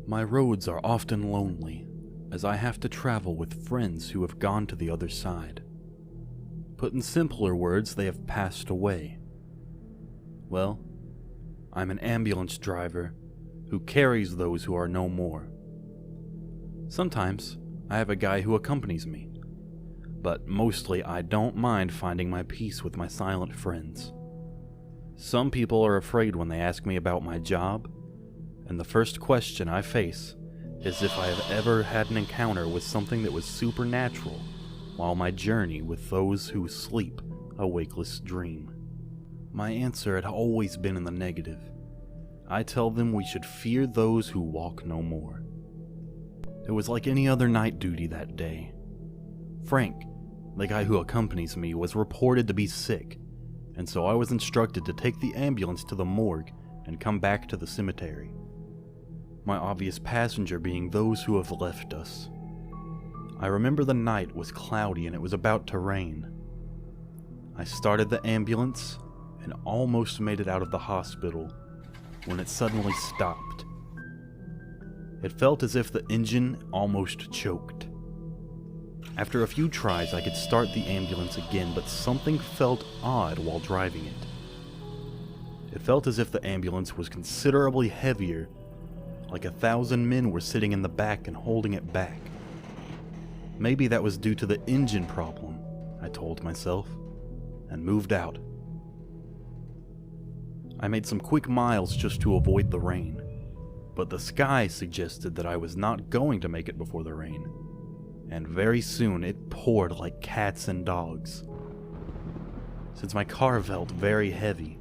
My roads are often lonely, as I have to travel with friends who have gone to the other side. Put in simpler words, they have passed away. Well, I'm an ambulance driver who carries those who are no more. Sometimes I have a guy who accompanies me, but mostly I don't mind finding my peace with my silent friends. Some people are afraid when they ask me about my job, and the first question I face is if I have ever had an encounter with something that was supernatural while my journey with those who sleep a wakeless dream. My answer had always been in the negative. I tell them we should fear those who walk no more. It was like any other night duty that day. Frank, the guy who accompanies me, was reported to be sick, and so I was instructed to take the ambulance to the morgue and come back to the cemetery. My obvious passenger being those who have left us. I remember the night was cloudy and it was about to rain. I started the ambulance and almost made it out of the hospital when it suddenly stopped. It felt as if the engine almost choked. After a few tries, I could start the ambulance again, but something felt odd while driving it. It felt as if the ambulance was considerably heavier, like 1,000 men were sitting in the back and holding it back. Maybe that was due to the engine problem, I told myself, and moved out. I made some quick miles just to avoid the rain, but the sky suggested that I was not going to make it before the rain, and very soon it poured like cats and dogs. Since my car felt very heavy,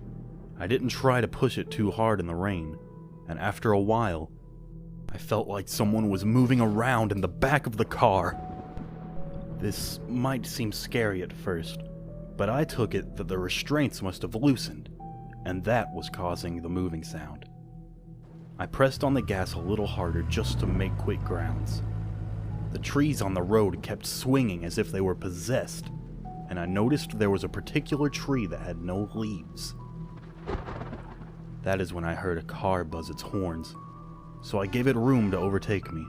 I didn't try to push it too hard in the rain, and after a while, I felt like someone was moving around in the back of the car. This might seem scary at first, but I took it that the restraints must have loosened, and that was causing the moving sound. I pressed on the gas a little harder just to make quick grounds. The trees on the road kept swinging as if they were possessed, and I noticed there was a particular tree that had no leaves. That is when I heard a car buzz its horns, so I gave it room to overtake me.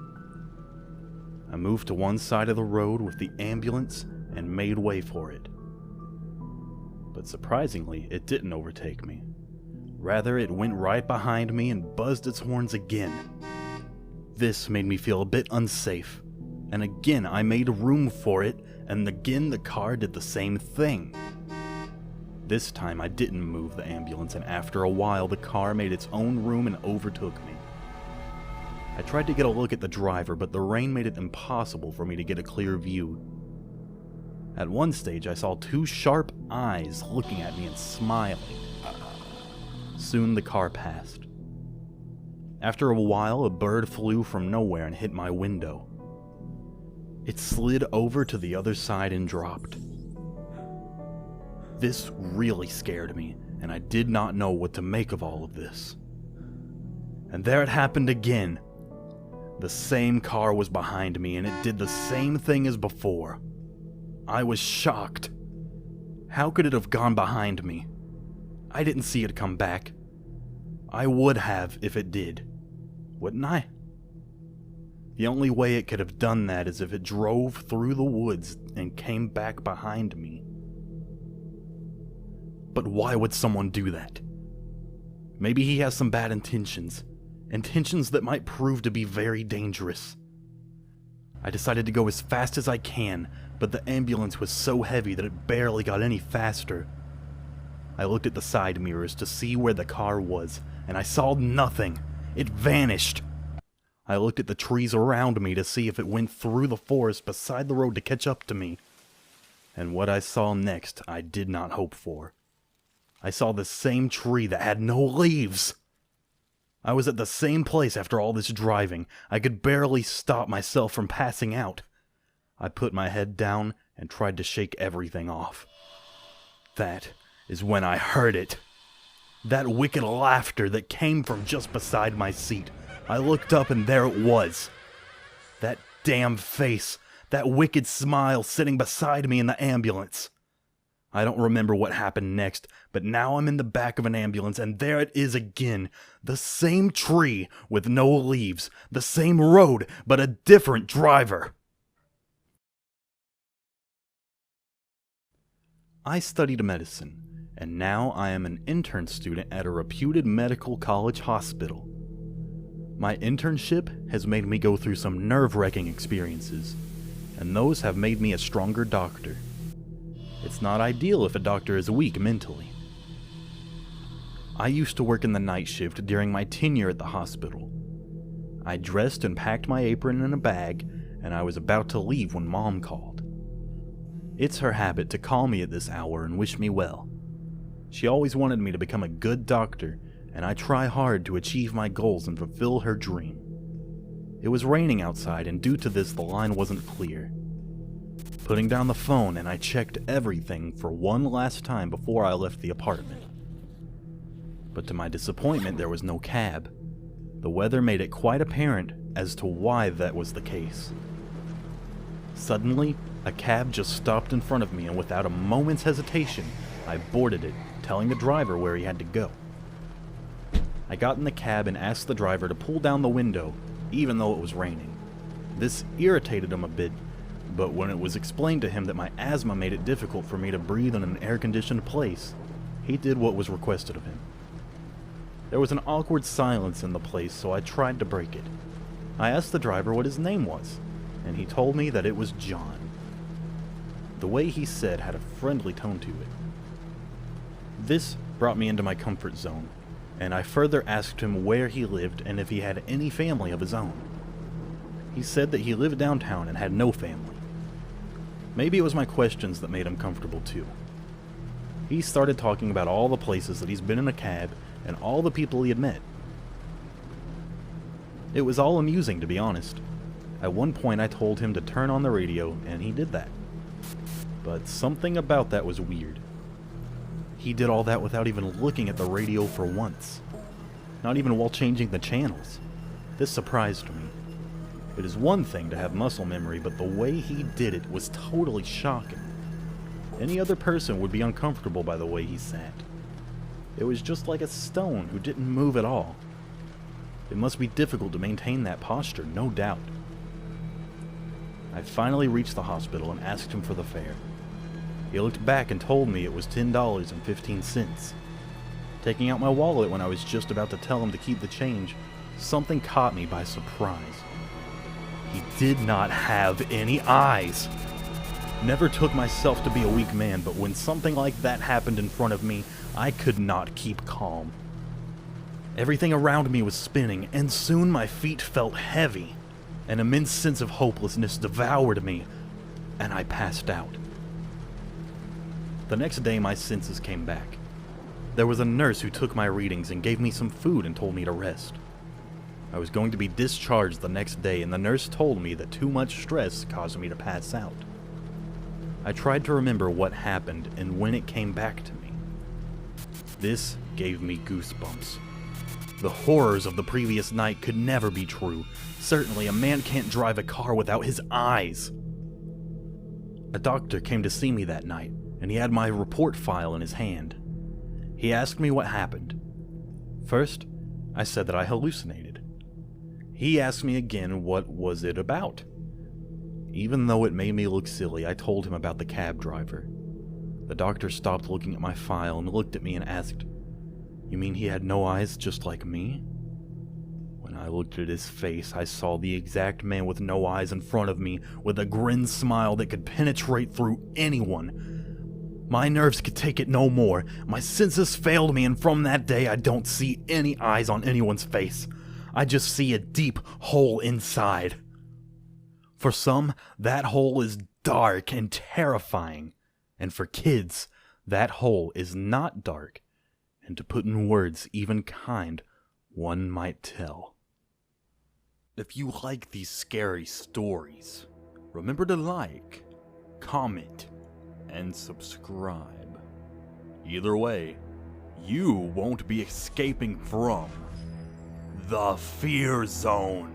I moved to one side of the road with the ambulance and made way for it. But surprisingly, it didn't overtake me. Rather, it went right behind me and buzzed its horns again. This made me feel a bit unsafe, and again I made room for it, and again the car did the same thing. This time I didn't move the ambulance, and after a while the car made its own room and overtook me. I tried to get a look at the driver, but the rain made it impossible for me to get a clear view. At one stage I saw two sharp eyes looking at me and smiling. Soon the car passed. After a while, a bird flew from nowhere and hit my window. It slid over to the other side and dropped. This really scared me, and I did not know what to make of all of this. And there it happened again. The same car was behind me, and it did the same thing as before. I was shocked. How could it have gone behind me? I didn't see it come back. I would have if it did, wouldn't I? The only way it could have done that is if it drove through the woods and came back behind me. But why would someone do that? Maybe he has some bad intentions. Intentions that might prove to be very dangerous. I decided to go as fast as I can, but the ambulance was so heavy that it barely got any faster. I looked at the side mirrors to see where the car was, and I saw nothing. It vanished. I looked at the trees around me to see if it went through the forest beside the road to catch up to me. And what I saw next, I did not hope for. I saw the same tree that had no leaves. I was at the same place after all this driving. I could barely stop myself from passing out. I put my head down and tried to shake everything off. That is when I heard it. That wicked laughter that came from just beside my seat. I looked up and there it was. That damn face, that wicked smile sitting beside me in the ambulance. I don't remember what happened next, but now I'm in the back of an ambulance and there it is again. The same tree with no leaves, the same road, but a different driver. I studied medicine, and now I am an intern student at a reputed medical college hospital. My internship has made me go through some nerve-wracking experiences, and those have made me a stronger doctor. It's not ideal if a doctor is weak mentally. I used to work in the night shift during my tenure at the hospital. I dressed and packed my apron in a bag, and I was about to leave when Mom called. It's her habit to call me at this hour and wish me well. She always wanted me to become a good doctor, and I try hard to achieve my goals and fulfill her dream. It was raining outside, and due to this the line wasn't clear. Putting down the phone, and I checked everything for one last time before I left the apartment. But to my disappointment, there was no cab. The weather made it quite apparent as to why that was the case. Suddenly, a cab just stopped in front of me, and without a moment's hesitation, I boarded it, telling the driver where he had to go. I got in the cab and asked the driver to pull down the window, even though it was raining. This irritated him a bit, but when it was explained to him that my asthma made it difficult for me to breathe in an air-conditioned place, he did what was requested of him. There was an awkward silence in the place, so I tried to break it. I asked the driver what his name was, and he told me that it was John. The way he said had a friendly tone to it. This brought me into my comfort zone, and I further asked him where he lived and if he had any family of his own. He said that he lived downtown and had no family. Maybe it was my questions that made him comfortable too. He started talking about all the places that he's been in a cab and all the people he had met. It was all amusing, to be honest. At one point I told him to turn on the radio, and he did that. But something about that was weird. He did all that without even looking at the radio for once. Not even while changing the channels. This surprised me. It is one thing to have muscle memory, but the way he did it was totally shocking. Any other person would be uncomfortable by the way he sat. It was just like a stone who didn't move at all. It must be difficult to maintain that posture, no doubt. I finally reached the hospital and asked him for the fare. He looked back and told me it was $10.15. Taking out my wallet when I was just about to tell him to keep the change, something caught me by surprise. He did not have any eyes. Never took myself to be a weak man, but when something like that happened in front of me, I could not keep calm. Everything around me was spinning, and soon my feet felt heavy. An immense sense of hopelessness devoured me, and I passed out. The next day, my senses came back. There was a nurse who took my readings and gave me some food and told me to rest. I was going to be discharged the next day, and the nurse told me that too much stress caused me to pass out. I tried to remember what happened and when it came back to me. This gave me goosebumps. The horrors of the previous night could never be true. Certainly, a man can't drive a car without his eyes. A doctor came to see me that night, and he had my report file in his hand. He asked me what happened. First, I said that I hallucinated. He asked me again what was it about. Even though it made me look silly, I told him about the cab driver. The doctor stopped looking at my file and looked at me and asked, "You mean he had no eyes just like me?" When I looked at his face, I saw the exact man with no eyes in front of me, with a grin smile that could penetrate through anyone. My nerves could take it no more. My senses failed me, and from that day I don't see any eyes on anyone's face. I just see a deep hole inside. For some, that hole is dark and terrifying. And for kids, that hole is not dark. And to put in words even kind, one might tell. If you like these scary stories, remember to like, comment, and subscribe. Either way, you won't be escaping from the Fear Zone.